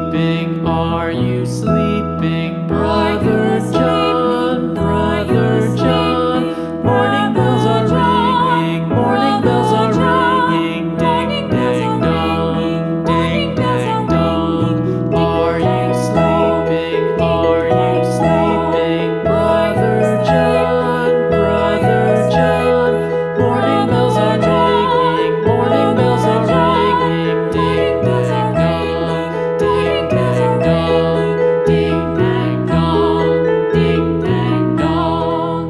sleeping? Are you sleeping? Brother John, Brother John. Morning bells are ringing, morning bells are ringing. Ding, ding, dong, ding, ding, dong. Are you sleeping? Are you sleeping? Brother John, Brother John. Morning bells are ringing, morning bells are ringing. Ding, ding, dong, ding, ding, dong, ding, ding, dong, ding, ding, dong.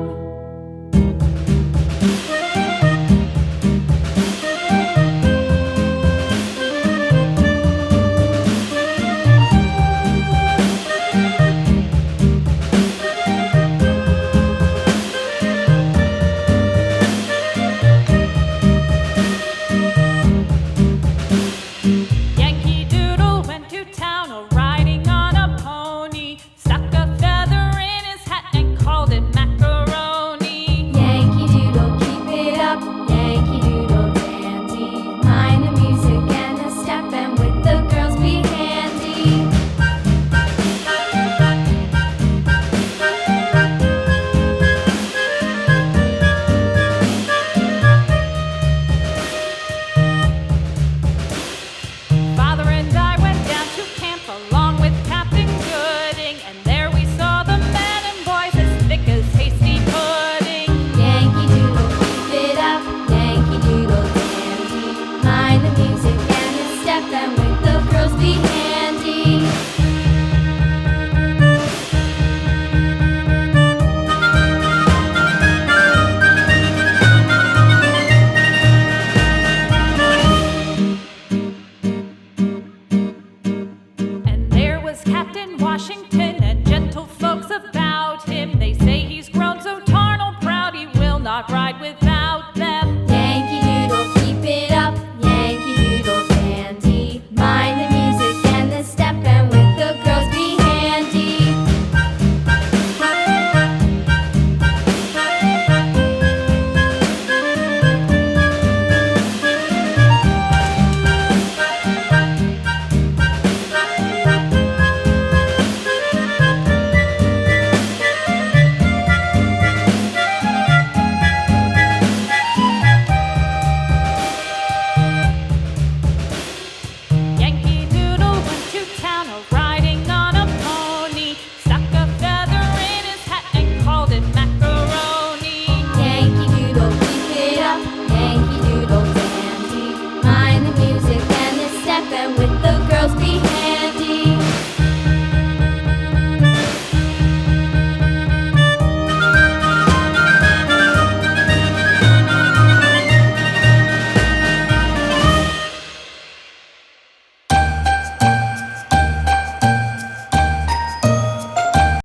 Yankee Doodle went to town riding on a pony, stuck a feather in his hat and called it macaroni. Yankee Doodle, keep it up, Yankee Doodle dandy. Mind the music and the step, and with the girls be handy. Father and I went down to camp along with Captain Gooding, and there we saw the men and boys as thick as hasty pudding. Yankee Doodle, keep it up, Yankee Doodle dandy. Mind the music and the step, and with the girls be handy. And there was Captain Washington